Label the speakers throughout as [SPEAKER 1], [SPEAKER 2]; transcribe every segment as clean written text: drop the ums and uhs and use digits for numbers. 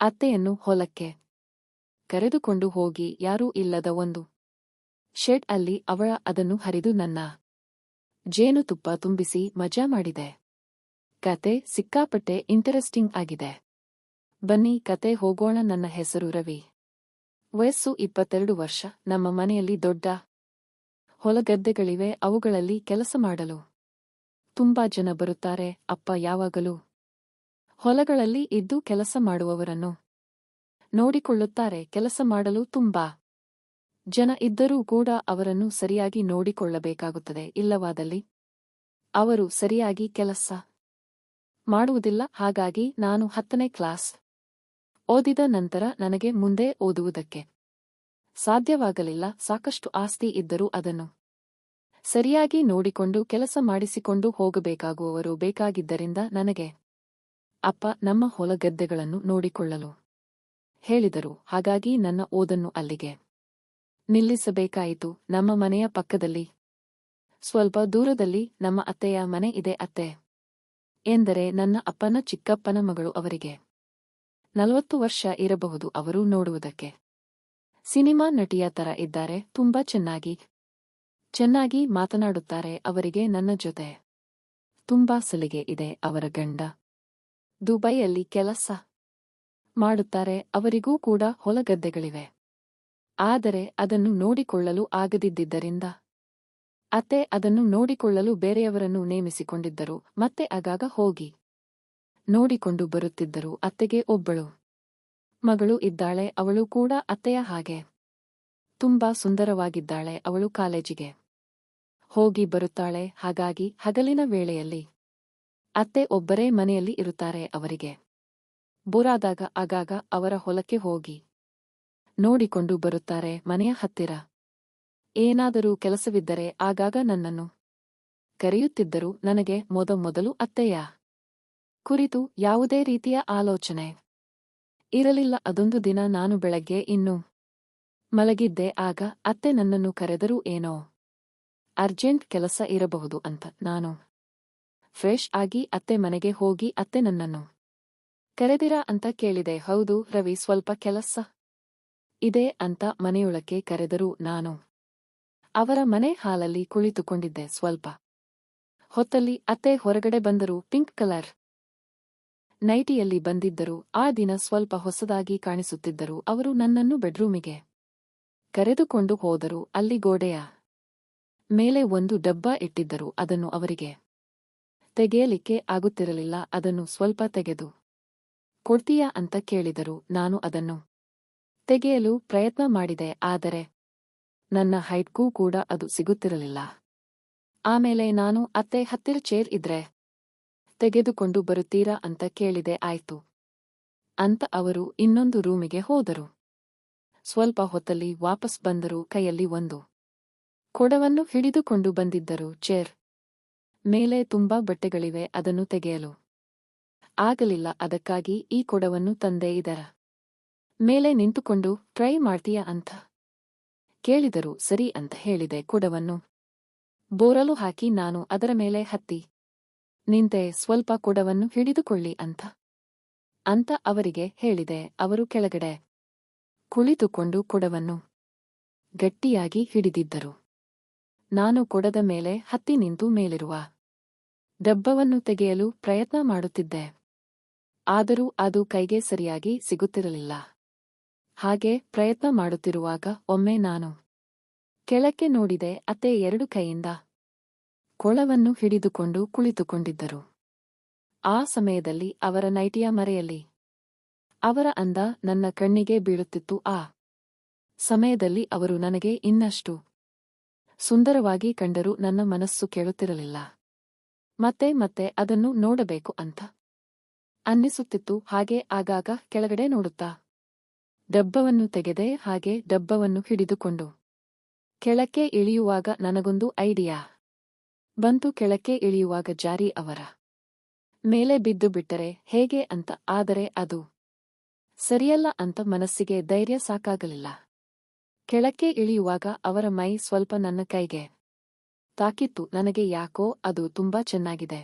[SPEAKER 1] ಅತ್ತೆಯನ್ನು ಹೊಲಕ್ಕೆ ಕರೆದುಕೊಂಡು ಹೋಗಿ ಯಾರೂ ಇಲ್ಲದ ಒಂದು ಶೆಡ್ ಅಲ್ಲಿ ಅವಳ ಅದನ್ನು ಹರಿದು ನನ್ನ ಜೇನುತುಪ್ಪ ತುಂಬಿಸಿ ಮಜಾ ಮಾಡಿದೆ. ಕತೆ ಸಿಕ್ಕಾಪಟ್ಟೆ ಇಂಟರೆಸ್ಟಿಂಗ್ ಆಗಿದೆ. ಬನ್ನಿ ಕತೆ ಹೋಗೋಣ. ನನ್ನ ಹೆಸರು ರವಿ. ವಯಸ್ಸು 22 ವರ್ಷ. ನಮ್ಮ ಮನೆಯಲ್ಲಿ ದೊಡ್ಡ ಹೊಲಗದ್ದೆಗಳಿವೆ. ಅವುಗಳಲ್ಲಿ ಕೆಲಸ ಮಾಡಲು ತುಂಬಾ ಜನ ಬರುತ್ತಾರೆ. ಅಪ್ಪ ಯಾವಾಗಲೂ ಹೊಲಗಳಲ್ಲಿ ಇದ್ದು ಕೆಲಸ ಮಾಡುವವರನ್ನು ನೋಡಿಕೊಳ್ಳುತ್ತಾರೆ. ಕೆಲಸ ಮಾಡಲು ತುಂಬಾ ಜನ ಇದ್ದರೂ ಕೂಡ ಅವರನ್ನು ಸರಿಯಾಗಿ ನೋಡಿಕೊಳ್ಳಬೇಕಾಗುತ್ತದೆ. ಇಲ್ಲವಾದಲ್ಲಿ ಅವರು ಸರಿಯಾಗಿ ಕೆಲಸ ಮಾಡುವುದಿಲ್ಲ. ಹಾಗಾಗಿ ನಾನು 10ನೇ ಕ್ಲಾಸ್ ಓದಿದ ನಂತರ ನನಗೆ ಮುಂದೆ ಓದುವುದಕ್ಕೆ ಸಾಧ್ಯವಾಗಲಿಲ್ಲ. ಸಾಕಷ್ಟು ಆಸ್ತಿ ಇದ್ದರೂ ಅದನ್ನು ಸರಿಯಾಗಿ ನೋಡಿಕೊಂಡು ಕೆಲಸ ಮಾಡಿಸಿಕೊಂಡು ಹೋಗಬೇಕಾಗುವವರು ಬೇಕಾಗಿದ್ದರಿಂದ ನನಗೆ ಅಪ್ಪ ನಮ್ಮ ಹೊಲಗದ್ದೆಗಳನ್ನು ನೋಡಿಕೊಳ್ಳಲು ಹೇಳಿದರು. ಹಾಗಾಗಿ ನನ್ನ ಓದನ್ನು ಅಲ್ಲಿಗೆ ನಿಲ್ಲಿಸಬೇಕಾಯಿತು. ನಮ್ಮ ಮನೆಯ ಪಕ್ಕದಲ್ಲಿ ಸ್ವಲ್ಪ ದೂರದಲ್ಲಿ ನಮ್ಮ ಅತ್ತೆಯ ಮನೆ ಇದೆ. ಅತ್ತೆ ಎಂದರೆ ನನ್ನ ಅಪ್ಪನ ಚಿಕ್ಕಪ್ಪನ ಮಗಳು. ಅವರಿಗೆ 40 ವರ್ಷ ಇರಬಹುದು. ಅವರು ನೋಡುವುದಕ್ಕೆ ಸಿನಿಮಾ ನಟಿಯ ತರ ಇದ್ದಾರೆ. ತುಂಬಾ ಚೆನ್ನಾಗಿ ಮಾತನಾಡುತ್ತಾರೆ. ಅವರಿಗೆ ನನ್ನ ಜೊತೆ ತುಂಬಾ ಸಲಿಗೆ ಇದೆ. ಅವರ ಗಂಡ ದುಬೈಯಲ್ಲಿ ಕೆಲಸ ಮಾಡುತ್ತಾರೆ. ಅವರಿಗೂ ಕೂಡ ಹೊಲಗದ್ದೆಗಳಿವೆ. ಆದರೆ ಅದನ್ನು ನೋಡಿಕೊಳ್ಳಲು ಆಗದಿದ್ದರಿಂದ ಅತ್ತೆ ಅದನ್ನು ನೋಡಿಕೊಳ್ಳಲು ಬೇರೆಯವರನ್ನು ನೇಮಿಸಿಕೊಂಡಿದ್ದರು. ಮತ್ತೆ ಆಗಾಗ ಹೋಗಿ ನೋಡಿಕೊಂಡು ಬರುತ್ತಿದ್ದರು. ಅತ್ತೆಗೆ ಒಬ್ಬಳು ಮಗಳು ಇದ್ದಾಳೆ. ಅವಳು ಕೂಡ ಅತ್ತೆಯ ಹಾಗೆ ತುಂಬಾ ಸುಂದರವಾಗಿದ್ದಾಳೆ. ಅವಳು ಕಾಲೇಜಿಗೆ ಹೋಗಿ ಬರುತ್ತಾಳೆ. ಹಾಗಾಗಿ ಹಗಲಿನ ವೇಳೆಯಲ್ಲಿ ಅತ್ತೆ ಒಬ್ಬರೇ ಮನೆಯಲ್ಲಿ ಇರುತ್ತಾರೆ. ಅವರಿಗೆ ಬೋರಾದಾಗ ಆಗಾಗ ಅವರ ಹೊಲಕ್ಕೆ ಹೋಗಿ ನೋಡಿಕೊಂಡು ಬರುತ್ತಾರೆ. ಮನೆಯ ಹತ್ತಿರ ಏನಾದರೂ ಕೆಲಸವಿದ್ದರೆ ಆಗಾಗ ನನ್ನನ್ನು ಕರೆಯುತ್ತಿದ್ದರು. ನನಗೆ ಮೊದಲು ಅತ್ತೆಯ ಕುರಿತು ಯಾವುದೇ ರೀತಿಯ ಆಲೋಚನೆ ಇರಲಿಲ್ಲ. ಅದೊಂದು ದಿನ ನಾನು ಬೆಳಗ್ಗೆ ಇನ್ನೂ ಮಲಗಿದ್ದೆ. ಆಗ ಅತ್ತೆ ನನ್ನನ್ನು ಕರೆದರೂ ಏನೋ ಅರ್ಜೆಂಟ್ ಕೆಲಸ ಇರಬಹುದು ಅಂತ ನಾನು ಫ್ರೆಶ್ ಆಗಿ ಅತ್ತೆ ಮನೆಗೆ ಹೋಗಿ ಅತ್ತೆ ನನ್ನನ್ನು ಕರೆದಿರಾ ಅಂತ ಕೇಳಿದೆ. ಹೌದು ರವಿ, ಸ್ವಲ್ಪ ಕೆಲಸ ಇದೆ ಅಂತ ಮನೆಯೊಳಕ್ಕೆ ಕರೆದರು. ನಾನು ಅವರ ಮನೆ ಹಾಲಲ್ಲಿ ಕುಳಿತುಕೊಂಡಿದ್ದೆ. ಸ್ವಲ್ಪ ಹೊತ್ತಲ್ಲಿ ಅತ್ತೆ ಹೊರಗಡೆ ಬಂದರು. ಪಿಂಕ್ ಕಲರ್ ನೈಟಿಯಲ್ಲಿ ಬಂದಿದ್ದರು. ಆ ದಿನ ಸ್ವಲ್ಪ ಹೊಸದಾಗಿ ಕಾಣಿಸುತ್ತಿದ್ದರು. ಅವರು ನನ್ನನ್ನು ಬೆಡ್ರೂಮಿಗೆ ಕರೆದುಕೊಂಡು ಹೋದರು. ಅಲ್ಲಿ ಗೋಡೆಯ ಮೇಲೆ ಒಂದು ಡಬ್ಬ ಇಟ್ಟಿದ್ದರು. ಅದನ್ನು ಅವರಿಗೆ ತೆಗೆಯಲಿಕ್ಕೆ ಆಗುತ್ತಿರಲಿಲ್ಲ. ಅದನ್ನು ಸ್ವಲ್ಪ ತೆಗೆದು ಕೊಡ್ತೀಯಾ ಅಂತ ಕೇಳಿದರು. ನಾನು ಅದನ್ನು ತೆಗೆಯಲು ಪ್ರಯತ್ನ ಮಾಡಿದೆ. ಆದರೆ ನನ್ನ ಹೈಟ್ಗೂ ಕೂಡ ಅದು ಸಿಗುತ್ತಿರಲಿಲ್ಲ. ಆಮೇಲೆ ನಾನು ಅತ್ತೆ ಹತ್ತಿರ ಚೇರ್ ಇದ್ರೆ ತೆಗೆದುಕೊಂಡು ಬರುತ್ತೀರಾ ಅಂತ ಕೇಳಿದೆ. ಆಯ್ತು ಅಂತ ಅವರು ಇನ್ನೊಂದು ರೂಮಿಗೆ ಹೋದರು. ಸ್ವಲ್ಪ ಹೊತ್ತಲ್ಲಿ ವಾಪಸ್ ಬಂದರು. ಕೈಯಲ್ಲಿ ಒಂದು ಕೊಡವನ್ನು ಹಿಡಿದುಕೊಂಡು ಬಂದಿದ್ದರು. ಚೇರ್ ಮೇಲೆ ತುಂಬಾ ಬಟ್ಟೆಗಳಿವೆ. ಅದನ್ನು ತೆಗೆಯಲು ಆಗಲಿಲ್ಲ. ಅದಕ್ಕಾಗಿ ಈ ಕೊಡವನ್ನು ತಂದೆ. ಇದರ ಮೇಲೆ ನಿಂತುಕೊಂಡು ಟ್ರೈ ಮಾಡ್ತೀಯಾ ಅಂತ ಕೇಳಿದರು. ಸರಿ ಅಂತ ಹೇಳಿದೆ. ಕೊಡವನ್ನು ಬೋರಲು ಹಾಕಿ ನಾನು ಅದರ ಮೇಲೆ ಹತ್ತಿ ನಿಂತೆ. ಸ್ವಲ್ಪ ಕೊಡವನ್ನು ಹಿಡಿದುಕೊಳ್ಳಿ ಅಂತ ಅವರಿಗೆ ಹೇಳಿದೆ. ಅವರು ಕೆಳಗಡೆ ಕುಳಿತುಕೊಂಡು ಕೊಡವನ್ನು ಗಟ್ಟಿಯಾಗಿ ಹಿಡಿದಿದ್ದರು. ನಾನು ಕೊಡದ ಮೇಲೆ ಹತ್ತಿ ನಿಂತು ಮೇಲಿರುವ ಡಬ್ಬವನ್ನು ತೆಗೆಯಲು ಪ್ರಯತ್ನ ಮಾಡುತ್ತಿದ್ದೆ. ಆದರೂ ಅದು ಕೈಗೆ ಸರಿಯಾಗಿ ಸಿಗುತ್ತಿರಲಿಲ್ಲ. ಹಾಗೆ ಪ್ರಯತ್ನ ಮಾಡುತ್ತಿರುವಾಗ ಒಮ್ಮೆ ನಾನು ಕೆಳಕ್ಕೆ ನೋಡಿದೆ. ಅತ್ತೆ 2 ಕೈಯಿಂದ ಕೊಳವನ್ನು ಹಿಡಿದುಕೊಂಡು ಕುಳಿತುಕೊಂಡಿದ್ದರು. ಆ ಸಮಯದಲ್ಲಿ ಅವರ ನೈಟಿಯ ಮರೆಯಲ್ಲಿ ಅವರ ಅಂದ ನನ್ನ ಕಣ್ಣಿಗೆ ಬೀಳುತ್ತಿತ್ತು. ಆ ಸಮಯದಲ್ಲಿ ಅವರು ನನಗೆ ಇನ್ನಷ್ಟು ಸುಂದರವಾಗಿ ಕಂಡರು. ನನ್ನ ಮನಸ್ಸು ಕೇಳುತ್ತಿರಲಿಲ್ಲ. ಮತ್ತೆ ಅದನ್ನು ನೋಡಬೇಕು ಅಂತ ಅನ್ನಿಸುತ್ತಿತ್ತು. ಹಾಗೆ ಆಗಾಗ ಕೆಳಗಡೆ ನೋಡುತ್ತಾ ಡಬ್ಬವನ್ನು ತೆಗೆದೆ. ಹಾಗೆ ಡಬ್ಬವನ್ನು ಹಿಡಿದುಕೊಂಡು ಕೆಳಕ್ಕೆ ಇಳಿಯುವಾಗ ನನಗೊಂದು ಐಡಿಯಾ ಬಂತು. ಕೆಳಕ್ಕೆ ಇಳಿಯುವಾಗ ಜಾರಿ ಅವರ ಮೇಲೆ ಬಿದ್ದು ಬಿಟ್ಟರೆ ಹೇಗೆ ಅಂತ. ಆದರೆ ಅದು ಸರಿಯಲ್ಲ ಅಂತ ಮನಸ್ಸಿಗೆ ಧೈರ್ಯ ಸಾಕಾಗಲಿಲ್ಲ. ಕೆಳಕ್ಕೆ ಇಳಿಯುವಾಗ ಅವರ ಮೈ ಸ್ವಲ್ಪ ನನ್ನ ಕೈಗೆ ತಾಕಿತ್ತು. ನನಗೆ ಯಾಕೋ ಅದು ತುಂಬಾ ಚೆನ್ನಾಗಿದೆ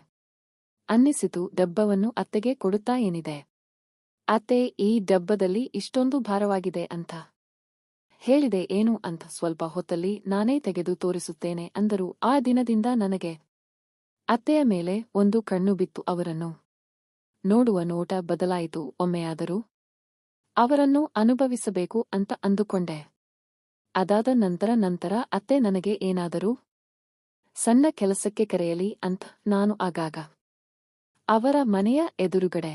[SPEAKER 1] ಅನ್ನಿಸಿತು. ಡಬ್ಬವನ್ನು ಅತ್ತೆಗೆ ಕೊಡುತ್ತಾ ಏನಿದೆ ಅತ್ತೆ, ಈ ಡಬ್ಬದಲ್ಲಿ ಇಷ್ಟೊಂದು ಭಾರವಾಗಿದೆ ಅಂತ ಹೇಳಿದೆ. ಏನು ಅಂತ ಸ್ವಲ್ಪ ಹೊತ್ತಲ್ಲಿ ನಾನೇ ತೆಗೆದು ತೋರಿಸುತ್ತೇನೆ ಅಂದರು. ಆ ದಿನದಿಂದ ನನಗೆ ಅತ್ತೆಯ ಮೇಲೆ ಒಂದು ಕಣ್ಣು ಬಿತ್ತು. ಅವರನ್ನು ನೋಡುವ ನೋಟ ಬದಲಾಯಿತು. ಒಮ್ಮೆಯಾದರೂ ಅವರನ್ನು ಅನುಭವಿಸಬೇಕು ಅಂತ ಅಂದುಕೊಂಡೆ. ಅದಾದ ನಂತರ ಅತ್ತೆ ನನಗೆ ಏನಾದರೂ ಸಣ್ಣ ಕೆಲಸಕ್ಕೆ ಕರೆಯಲಿ ಅಂತ ನಾನು ಆಗಾಗ ಅವರ ಮನೆಯ ಎದುರುಗಡೆ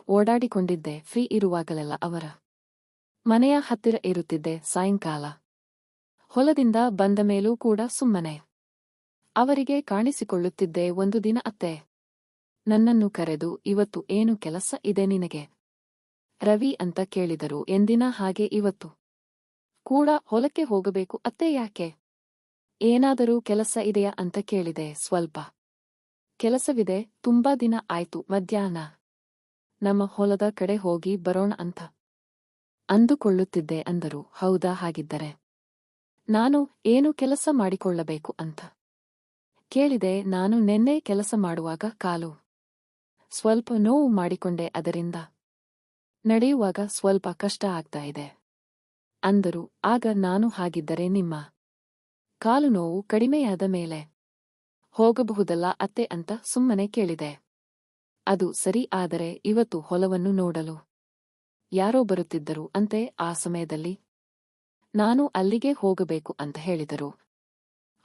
[SPEAKER 1] ಓಡಾಡಿಕೊಂಡಿದ್ದೆ. ಫ್ರೀ ಇರುವಾಗಲೆಲ್ಲ ಅವರ ಮನೆಯ ಹತ್ತಿರ ಇರುತ್ತಿದ್ದೆ. ಸಾಯಂಕಾಲ ಹೊಲದಿಂದ ಬಂದ ಮೇಲೂ ಕೂಡ ಸುಮ್ಮನೆ ಅವರಿಗೆ ಕಾಣಿಸಿಕೊಳ್ಳುತ್ತಿದ್ದೆ. ಒಂದು ದಿನ ಅತ್ತೆ ನನ್ನನ್ನು ಕರೆದು, ಇವತ್ತು ಏನು ಕೆಲಸ ಇದೆ ನಿನಗೆ ರವಿ ಅಂತ ಕೇಳಿದರು. ಎಂದಿನ ಹಾಗೆ ಇವತ್ತು ಕೂಡ ಹೊಲಕ್ಕೆ ಹೋಗಬೇಕು ಅತ್ತೆ. ಯಾಕೆ, ಏನಾದರೂ ಕೆಲಸ ಇದೆಯಾ ಅಂತ ಕೇಳಿದೆ. ಸ್ವಲ್ಪ ಕೆಲಸವಿದೆ, ತುಂಬಾ ದಿನ ಆಯ್ತು, ಮಧ್ಯಾಹ್ನ ನಮ್ಮ ಹೊಲದ ಕಡೆ ಹೋಗಿ ಬರೋಣ ಅಂತ ಅಂದುಕೊಳ್ಳುತ್ತಿದ್ದೆ ಅಂದರು. ಹೌದಾ, ಹಾಗಿದ್ದರೆ ನಾನು ಏನು ಕೆಲಸ ಮಾಡಿಕೊಳ್ಳಬೇಕು ಅಂತ ಕೇಳಿದೆ. ನಾನು ನೆನ್ನೆ ಕೆಲಸ ಮಾಡುವಾಗ ಕಾಲು ಸ್ವಲ್ಪ ನೋವು ಮಾಡಿಕೊಂಡೆ, ಅದರಿಂದ ನಡೆಯುವಾಗ ಸ್ವಲ್ಪ ಕಷ್ಟ ಆಗ್ತಾ ಇದೆ ಅಂದರು. ಆಗ ನಾನು, ಹಾಗಿದ್ದರೆ ನಿಮ್ಮ ಕಾಲು ನೋವು ಕಡಿಮೆಯಾದ ಮೇಲೆ ಹೋಗಬಹುದಲ್ಲ ಅತ್ತೆ ಅಂತ ಸುಮ್ಮನೆ ಕೇಳಿದೆ. ಅದು ಸರಿ, ಆದರೆ ಇವತ್ತು ಹೊಲವನ್ನು ನೋಡಲು ಯಾರೋ ಬರುತ್ತಿದ್ದರು ಅಂತೆ. ಆ ಸಮಯದಲ್ಲಿ ನಾನು ಅಲ್ಲಿಗೆ ಹೋಗಬೇಕು ಅಂತ ಹೇಳಿದರು.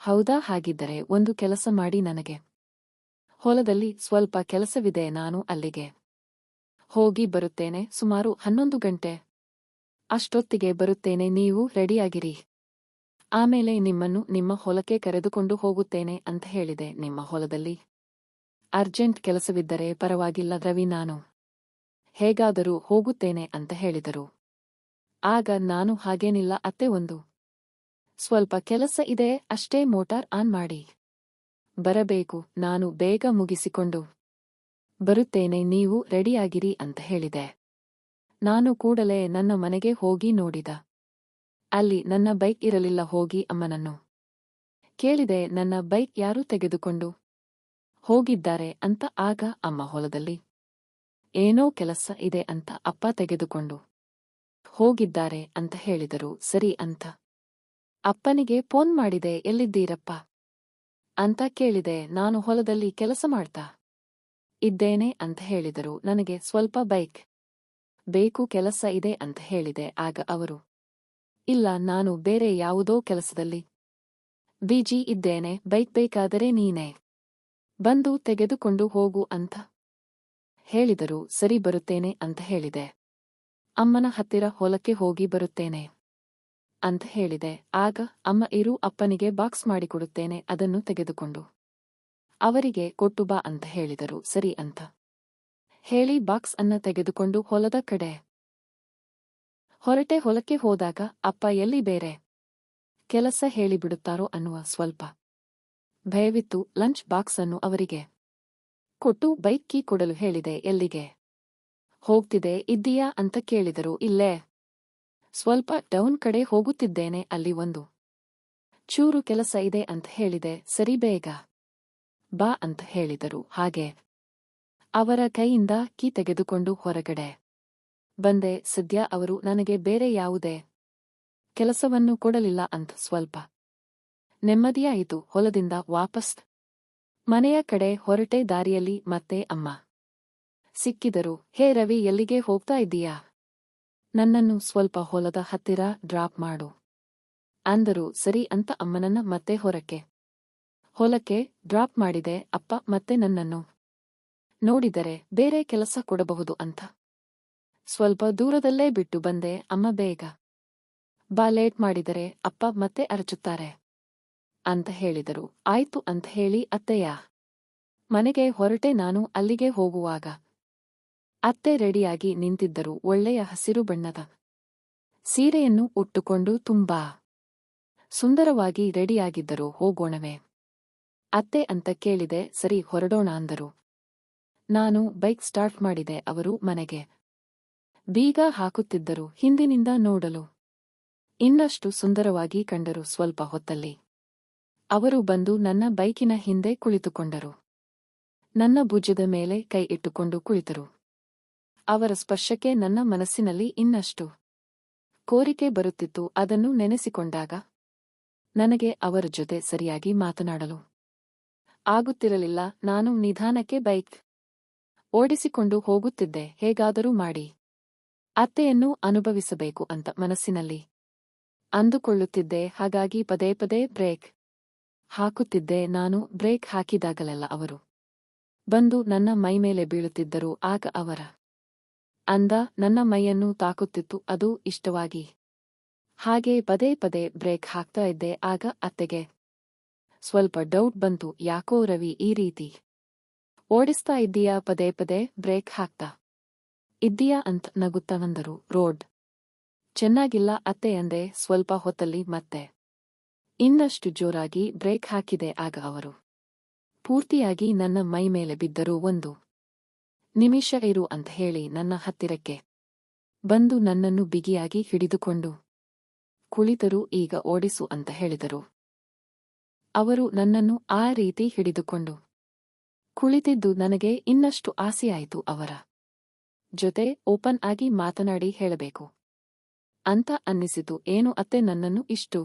[SPEAKER 1] ಹೌದಾ, ಹಾಗಿದ್ದರೆ ಒಂದು ಕೆಲಸ ಮಾಡಿ, ನನಗೆ ಹೊಲದಲ್ಲಿ ಸ್ವಲ್ಪ ಕೆಲಸವಿದೆ, ನಾನು ಅಲ್ಲಿಗೆ ಹೋಗಿ ಬರುತ್ತೇನೆ. ಸುಮಾರು 11 ಗಂಟೆ ಅಷ್ಟೊತ್ತಿಗೆ ಬರುತ್ತೇನೆ, ನೀವು ರೆಡಿಯಾಗಿರಿ. ಆಮೇಲೆ ನಿಮ್ಮನ್ನು ನಿಮ್ಮ ಹೊಲಕ್ಕೆ ಕರೆದುಕೊಂಡು ಹೋಗುತ್ತೇನೆ ಅಂತ ಹೇಳಿದೆ. ನಿಮ್ಮ ಹೊಲದಲ್ಲಿ ಅರ್ಜೆಂಟ್ ಕೆಲಸವಿದ್ದರೆ ಪರವಾಗಿಲ್ಲ ರವಿ, ನಾನು ಹೇಗಾದರೂ ಹೋಗುತ್ತೇನೆ ಅಂತ ಹೇಳಿದರು. ಆಗ ನಾನು, ಹಾಗೇನಿಲ್ಲ ಅತ್ತೆ, ಒಂದು ಸ್ವಲ್ಪ ಕೆಲಸ ಇದೆ ಅಷ್ಟೇ, ಮೋಟಾರ್ ಆನ್ ಮಾಡಿ ಬರಬೇಕು, ನಾನು ಬೇಗ ಮುಗಿಸಿಕೊಂಡು ಬರುತ್ತೇನೆ, ನೀವು ರೆಡಿಯಾಗಿರಿ ಅಂತ ಹೇಳಿದೆ. ನಾನು ಕೂಡಲೇ ನನ್ನ ಮನೆಗೆ ಹೋಗಿ ನೋಡಿದ. ಅಲ್ಲಿ ನನ್ನ ಬೈಕ್ ಇರಲಿಲ್ಲ. ಹೋಗಿ ಅಮ್ಮನನ್ನು ಕೇಳಿದೆ, ನನ್ನ ಬೈಕ್ ಯಾರು ತೆಗೆದುಕೊಂಡು ಹೋಗಿದ್ದಾರೆ ಅಂತ. ಆಗ ಅಮ್ಮ, ಹೊಲದಲ್ಲಿ ಏನೋ ಕೆಲಸ ಇದೆ ಅಂತ ಅಪ್ಪ ತೆಗೆದುಕೊಂಡು ಹೋಗಿದ್ದಾರೆ ಅಂತ ಹೇಳಿದರು. ಸರಿ ಅಂತ ಅಪ್ಪನಿಗೆ ಫೋನ್ ಮಾಡಿದೆ. ಎಲ್ಲಿದ್ದೀರಪ್ಪ ಅಂತ ಕೇಳಿದೆ. ನಾನು ಹೊಲದಲ್ಲಿ ಕೆಲಸ ಮಾಡ್ತಾ ಇದ್ದೇನೆ ಅಂತ ಹೇಳಿದರು. ನನಗೆ ಸ್ವಲ್ಪ ಬೈಕ್ ಬೇಕು, ಕೆಲಸ ಇದೆ ಅಂತ ಹೇಳಿದೆ. ಆಗ ಅವರು, ಇಲ್ಲ, ನಾನು ಬೇರೆ ಯಾವುದೋ ಕೆಲಸದಲ್ಲಿ ಬಿಜಿ ಇದ್ದೇನೆ, ಬೈಕ್ ಬೇಕಾದರೆ ನೀನೇ ಬಂದು ತೆಗೆದುಕೊಂಡು ಹೋಗು ಅಂತ ಹೇಳಿದರು. ಸರಿ, ಬರುತ್ತೇನೆ ಅಂತ ಹೇಳಿದೆ. ಅಮ್ಮನ ಹತ್ತಿರ ಹೊಲಕ್ಕೆ ಹೋಗಿ ಬರುತ್ತೇನೆ ಅಂತ ಹೇಳಿದೆ. ಆಗ ಅಮ್ಮ, ಇರು, ಅಪ್ಪನಿಗೆ ಬಾಕ್ಸ್ ಮಾಡಿಕೊಡುತ್ತೇನೆ, ಅದನ್ನು ತೆಗೆದುಕೊಂಡು ಅವರಿಗೆ ಕೊಟ್ಟು ಬಾ ಅಂತ ಹೇಳಿದರು. ಸರಿ ಅಂತ ಹೇಳಿ ಬಾಕ್ಸ್ ಅನ್ನ ತೆಗೆದುಕೊಂಡು ಹೊಲದ ಕಡೆ ಹೊರಟೆ. ಹೊಲಕ್ಕೆ ಹೋದಾಗ ಅಪ್ಪ ಎಲ್ಲಿ ಬೇರೆ ಕೆಲಸ ಹೇಳಿಬಿಡುತ್ತಾರೋ ಅನ್ನುವ ಸ್ವಲ್ಪ ಭಯವಿತ್ತು. ಲಂಚ್ ಬಾಕ್ಸ್ ಅನ್ನು ಅವರಿಗೆ ಕೊಟ್ಟು ಬೈಕ್ ಕೀ ಕೊಡಲು ಹೇಳಿದೆ. ಎಲ್ಲಿಗೆ ಹೋಗ್ತಿದೆ ಇದ್ದೀಯಾ ಅಂತ ಕೇಳಿದರು. ಇಲ್ಲೇ ಸ್ವಲ್ಪ ಟೌನ್ ಕಡೆ ಹೋಗುತ್ತಿದ್ದೇನೆ, ಅಲ್ಲಿ ಒಂದು ಚೂರು ಕೆಲಸ ಇದೆ ಅಂತ ಹೇಳಿದೆ. ಸರಿ, ಬೇಗ ಬಾ ಅಂತ ಹೇಳಿದರು. ಹಾಗೆ ಅವರ ಕೈಯಿಂದ ಕೀ ತೆಗೆದುಕೊಂಡು ಹೊರಗಡೆ ಬಂದೆ. ಸದ್ಯ ಅವರು ನನಗೆ ಬೇರೆ ಯಾವುದೇ ಕೆಲಸವನ್ನು ಕೊಡಲಿಲ್ಲ ಅಂತ ಸ್ವಲ್ಪ ನೆಮ್ಮದಿಯಾಯಿತು. ಹೊಲದಿಂದ ವಾಪಸ್ ಮನೆಯ ಕಡೆ ಹೊರಟೆ. ದಾರಿಯಲ್ಲಿ ಮತ್ತೆ ಅಮ್ಮ ಸಿಕ್ಕಿದರು. ಹೇ ರವಿ, ಎಲ್ಲಿಗೆ ಹೋಗ್ತಾ ಇದ್ದೀಯಾ, ನನ್ನನ್ನು ಸ್ವಲ್ಪ ಹೊಲದ ಹತ್ತಿರ ಡ್ರಾಪ್ ಮಾಡು ಅಂದರು. ಸರಿ ಅಂತ ಅಮ್ಮನನ್ನ ಮತ್ತೆ ಹೊಲಕ್ಕೆ ಡ್ರಾಪ್ ಮಾಡಿದೆ. ಅಪ್ಪ ಮತ್ತೆ ನನ್ನನ್ನು ನೋಡಿದರೆ ಬೇರೆ ಕೆಲಸ ಕೊಡಬಹುದು ಅಂತ ಸ್ವಲ್ಪ ದೂರದಲ್ಲೇ ಬಿಟ್ಟು ಬಂದೆ. ಅಮ್ಮ, ಬೇಗ ಬಾ, ಲೇಟ್ ಮಾಡಿದರೆ ಅಪ್ಪ ಮತ್ತೆ ಅರಚುತ್ತಾರೆ ಅಂತ ಹೇಳಿದರು. ಆಯ್ತು ಅಂತ ಹೇಳಿ ಅತ್ತೆಯ ಮನೆಗೆ ಹೊರಟೆ. ನಾನು ಅಲ್ಲಿಗೆ ಹೋಗುವಾಗ ಅತ್ತೆ ರೆಡಿಯಾಗಿ ನಿಂತಿದ್ದರು. ಒಳ್ಳೆಯ ಹಸಿರು ಬಣ್ಣದ ಸೀರೆಯನ್ನು ಉಟ್ಟುಕೊಂಡು ತುಂಬಾ ಸುಂದರವಾಗಿ ರೆಡಿಯಾಗಿದ್ದರು. ಹೋಗೋಣವೇ ಅತ್ತೆ ಅಂತ ಕೇಳಿದೆ. ಸರಿ, ಹೊರಡೋಣ ಅಂದರು. ನಾನು ಬೈಕ್ ಸ್ಟಾರ್ಟ್ ಮಾಡಿದೆ. ಅವರು ಮನೆಗೆ ಬೀಗ ಹಾಕುತ್ತಿದ್ದರು. ಹಿಂದಿನಿಂದ ನೋಡಲು ಇನ್ನಷ್ಟು ಸುಂದರವಾಗಿ ಕಂಡರು. ಸ್ವಲ್ಪ ಹೊತ್ತಲ್ಲಿ ಅವರು ಬಂದು ನನ್ನ ಬೈಕಿನ ಹಿಂದೆ ಕುಳಿತುಕೊಂಡರು. ನನ್ನ ಭುಜದ ಮೇಲೆ ಕೈ ಇಟ್ಟುಕೊಂಡು ಕುಳಿತರು. ಅವರ ಸ್ಪರ್ಶಕ್ಕೆ ನನ್ನ ಮನಸ್ಸಿನಲ್ಲಿ ಇನ್ನಷ್ಟು ಕೋರಿಕೆ ಬರುತ್ತಿತ್ತು. ಅದನ್ನು ನೆನೆಸಿಕೊಂಡಾಗ ನನಗೆ ಅವರ ಜೊತೆ ಸರಿಯಾಗಿ ಮಾತನಾಡಲು ಆಗುತ್ತಿರಲಿಲ್ಲ. ನಾನು ನಿಧಾನಕ್ಕೆ ಬೈಕ್ ಓಡಿಸಿಕೊಂಡು ಹೋಗುತ್ತಿದ್ದೆ. ಹೇಗಾದರೂ ಮಾಡಿ ಅತ್ತೆಯನ್ನು ಅನುಭವಿಸಬೇಕು ಅಂತ ಮನಸ್ಸಿನಲ್ಲಿ ಅಂದುಕೊಳ್ಳುತ್ತಿದ್ದೆ. ಹಾಗಾಗಿ ಪದೇ ಪದೇ ಬ್ರೇಕ್ ಹಾಕುತ್ತಿದ್ದೆ. ನಾನು ಬ್ರೇಕ್ ಹಾಕಿದಾಗಲೆಲ್ಲ ಅವರು ಬಂದು ನನ್ನ ಮೈಮೇಲೆ ಬೀಳುತ್ತಿದ್ದರು. ಆಗ ಅವರ ಅಂದ ನನ್ನ ಮೈಯನ್ನು ತಾಕುತ್ತಿತ್ತು. ಅದು ಇಷ್ಟವಾಗಿ ಹಾಗೆ ಪದೇ ಪದೇ ಬ್ರೇಕ್ ಹಾಕ್ತಾ ಇದ್ದೆ. ಆಗ ಅತ್ತೆಗೆ ಸ್ವಲ್ಪ ಡೌಟ್ ಬಂತು. ಯಾಕೋ ರವಿ ಈ ರೀತಿ ಓಡಿಸ್ತಾ ಇದ್ದೀಯಾ, ಪದೇ ಪದೇ ಬ್ರೇಕ್ ಹಾಕ್ತಾ ಇದ್ದೀಯಾ ಅಂತ ನಗುತ್ತಾ ಅಂದರು. ರೋಡ್ ಚೆನ್ನಾಗಿಲ್ಲ ಅತ್ತೆ ಅಂದೆ. ಸ್ವಲ್ಪ ಹೊತ್ತಲ್ಲಿ ಮತ್ತೆ ಇನ್ನಷ್ಟು ಜೋರಾಗಿ ಬ್ರೇಕ್ ಹಾಕಿದೆ. ಆಗ ಅವರು ಪೂರ್ತಿಯಾಗಿ ನನ್ನ ಮೈಮೇಲೆ ಬಿದ್ದರು. ಒಂದು ನಿಮಿಷ ಇರು ಅಂತ ಹೇಳಿ ನನ್ನ ಹತ್ತಿರಕ್ಕೆ ಬಂದು ನನ್ನನ್ನು ಬಿಗಿಯಾಗಿ ಹಿಡಿದುಕೊಂಡು ಕುಳಿತರು. ಈಗ ಓಡಿಸು ಅಂತ ಹೇಳಿದರು. ಅವರು ನನ್ನನ್ನು ಆ ರೀತಿ ಹಿಡಿದುಕೊಂಡು ಕುಳಿತಿದ್ದು ನನಗೆ ಇನ್ನಷ್ಟು ಆಸೆಯಾಯಿತು. ಅವರ ಜೊತೆ ಓಪನ್ ಆಗಿ ಮಾತನಾಡಿ ಹೇಳಬೇಕು ಅಂತ ಅನ್ನಿಸಿತು. ಏನು ಅತ್ತೆ ನನ್ನನ್ನು ಇಷ್ಟು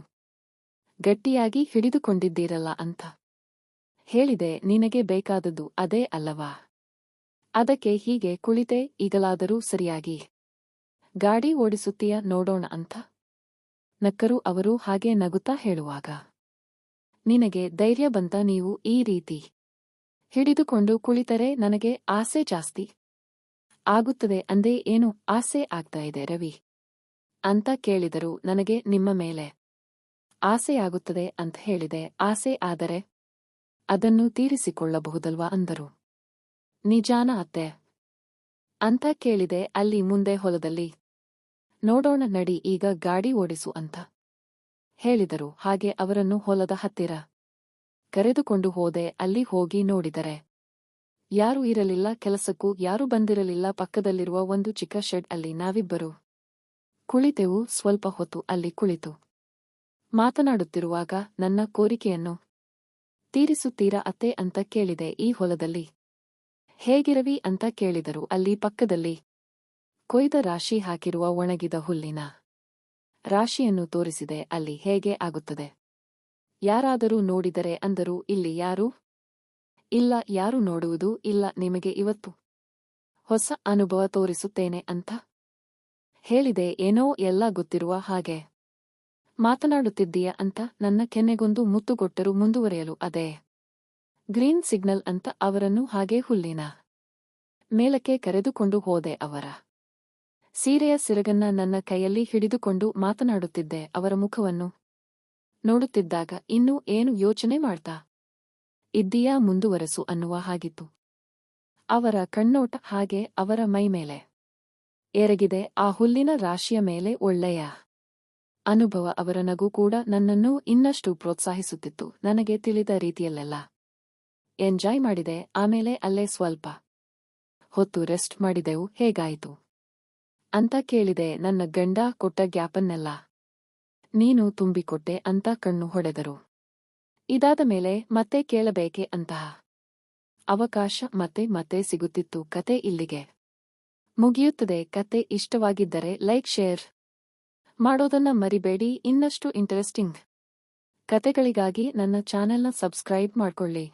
[SPEAKER 1] ಗಟ್ಟಿಯಾಗಿ ಹಿಡಿದುಕೊಂಡಿದ್ದೀರಲ್ಲ ಅಂತ ಹೇಳಿದೆ. ನಿನಗೆ ಬೇಕಾದದ್ದು ಅದೇ ಅಲ್ಲವಾ, ಅದಕ್ಕೆ ಹೀಗೆ ಕುಳಿತೆ. ಈಗಲಾದರೂ ಸರಿಯಾಗಿ ಗಾಡಿ ಓಡಿಸುತ್ತೀಯ ನೋಡೋಣ ಅಂತ ನಕ್ಕರು ಅವರು. ಹಾಗೆ ನಗುತ್ತಾ ಹೇಳುವಾಗ ನಿನಗೆ ಧೈರ್ಯ ಬಂತ, ನೀವು ಈ ರೀತಿ ಹಿಡಿದುಕೊಂಡು ಕುಳಿತರೆ ನನಗೆ ಆಸೆ ಜಾಸ್ತಿ ಆಗುತ್ತದೆ ಅಂದೆ. ಏನು ಆಸೆ ಆಗ್ತಾ ಇದೆ ರವಿ ಅಂತ ಕೇಳಿದರು. ನನಗೆ ನಿಮ್ಮ ಮೇಲೆ ಆಸೆಯಾಗುತ್ತದೆ ಅಂತ ಹೇಳಿದೆ. ಆಸೆ ಆದರೆ ಅದನ್ನು ತೀರಿಸಿಕೊಳ್ಳಬಹುದಲ್ವಾ ಅಂದರು. ನಿಜಾನ ಅತ್ತೆ ಅಂತ ಕೇಳಿದೆ. ಅಲ್ಲಿ ಮುಂದೆ ಹೊಲದಲ್ಲಿ ನೋಡೋಣ ನಡಿ, ಈಗ ಗಾಡಿ ಓಡಿಸು ಅಂತ ಹೇಳಿದರು. ಹಾಗೆ ಅವರನ್ನು ಹೊಲದ ಹತ್ತಿರ ಕರೆದುಕೊಂಡು ಹೋದೆ. ಅಲ್ಲಿ ಹೋಗಿ ನೋಡಿದರೆ ಯಾರೂ ಇರಲಿಲ್ಲ. ಕೆಲಸಕ್ಕೂ ಯಾರೂ ಬಂದಿರಲಿಲ್ಲ. ಪಕ್ಕದಲ್ಲಿರುವ ಒಂದು ಚಿಕ್ಕ ಶೆಡ್ ಅಲ್ಲಿ ನಾವಿಬ್ಬರು ಕುಳಿತೆವು. ಸ್ವಲ್ಪ ಹೊತ್ತು ಅಲ್ಲಿ ಕುಳಿತು ಮಾತನಾಡುತ್ತಿರುವಾಗ ನನ್ನ ಕೋರಿಕೆಯನ್ನು ತೀರಿಸುತ್ತೀರಾ ಅತ್ತೆ ಅಂತ ಕೇಳಿದೆ. ಈ ಹೊಲದಲ್ಲಿ ಹೇಗಿರವಿ ಅಂತ ಕೇಳಿದರು. ಅಲ್ಲಿ ಪಕ್ಕದಲ್ಲಿ ಕೊಯ್ದ ರಾಶಿ ಹಾಕಿರುವ ಒಣಗಿದ ಹುಲ್ಲಿನ ರಾಶಿಯನ್ನು ತೋರಿಸಿದೆ. ಅಲ್ಲಿ ಹೇಗೆ ಆಗುತ್ತದೆ, ಯಾರಾದರೂ ನೋಡಿದರೆ ಅಂದರು. ಇಲ್ಲಿ ಯಾರೂ ಇಲ್ಲ, ಯಾರು ನೋಡುವುದೂ ಇಲ್ಲ. ನಿಮಗೆ ಇವತ್ತು ಹೊಸ ಅನುಭವ ತೋರಿಸುತ್ತೇನೆ ಅಂತ ಹೇಳಿದೆ. ಏನೋ ಎಲ್ಲ ಗೊತ್ತಿರುವ ಹಾಗೆ ಮಾತನಾಡುತ್ತಿದ್ದೀಯ ಅಂತ ನನ್ನ ಕೆನ್ನೆಗೊಂದು ಮುತ್ತು ಕೊಟ್ಟರು. ಮುಂದುವರೆಯಲು ಅದೇ ಗ್ರೀನ್ ಸಿಗ್ನಲ್ ಅಂತ ಅವರನ್ನು ಹಾಗೆ ಹುಲ್ಲಿನ ಮೇಲಕ್ಕೆ ಕರೆದುಕೊಂಡು ಹೋದೆ. ಅವರ ಸೀರೆಯ ಸಿರಗನ್ನ ನನ್ನ ಕೈಯಲ್ಲಿ ಹಿಡಿದುಕೊಂಡು ಮಾತನಾಡುತ್ತಿದ್ದೆ. ಅವರ ಮುಖವನ್ನು ನೋಡುತ್ತಿದ್ದಾಗ ಇನ್ನೂ ಏನು ಯೋಚನೆ ಮಾಡ್ತಾ ಇದ್ದೀಯಾ, ಮುಂದುವರೆಸು ಅನ್ನುವ ಹಾಗಿತ್ತು. ಅವರ ಕಣ್ಣೋಟ ಹಾಗೆ ಅವರ ಮೈಮೇಲೆ ಎರಗಿದೆ. ಆ ಹುಲ್ಲಿನ ರಾಶಿಯ ಮೇಲೆ ಒಳ್ಳೆಯ ಅನುಭವ. ಅವರ ನಗು ಕೂಡ ನನ್ನನ್ನು ಇನ್ನಷ್ಟು ಪ್ರೋತ್ಸಾಹಿಸುತ್ತಿತ್ತು. ನನಗೆ ತಿಳಿದ ರೀತಿಯಲ್ಲೆಲ್ಲ ಎಂಜಾಯ್ ಮಾಡಿದೆ. ಆಮೇಲೆ ಅಲ್ಲೇ ಸ್ವಲ್ಪ ಹೊತ್ತು ರೆಸ್ಟ್ ಮಾಡಿದೆವು. ಹೇಗಾಯಿತು ಅಂತ ಕೇಳಿದೆ. ನನ್ನ ಗಂಡ ಕೊಟ್ಟ ಗ್ಯಾಪನ್ನೆಲ್ಲ ನೀನು ತುಂಬಿಕೊಟ್ಟೆ ಅಂತ ಕಣ್ಣು ಹೊಡೆದರು. ಇದಾದ ಮೇಲೆ ಮತ್ತೆ ಕೇಳಬೇಕೆ ಅಂತಹ ಅವಕಾಶ ಮತ್ತೆ ಮತ್ತೆ ಸಿಗುತ್ತಿತ್ತು. ಕತೆ ಇಲ್ಲಿಗೆ ಮುಗಿಯುತ್ತದೆ. ಕತೆ ಇಷ್ಟವಾಗಿದ್ದರೆ ಲೈಕ್, ಶೇರ್ ಮಾಡೋದನ್ನ ಮರಿಬೇಡಿ. ಇನ್ನಷ್ಟು ಇಂಟರೆಸ್ಟಿಂಗ್ ಕತೆಗಳಿಗಾಗಿ ನನ್ನ ಚಾನೆಲ್ನ ಸಬ್ಸ್ಕ್ರೈಬ್ ಮಾಡ್ಕೊಳ್ಳಿ.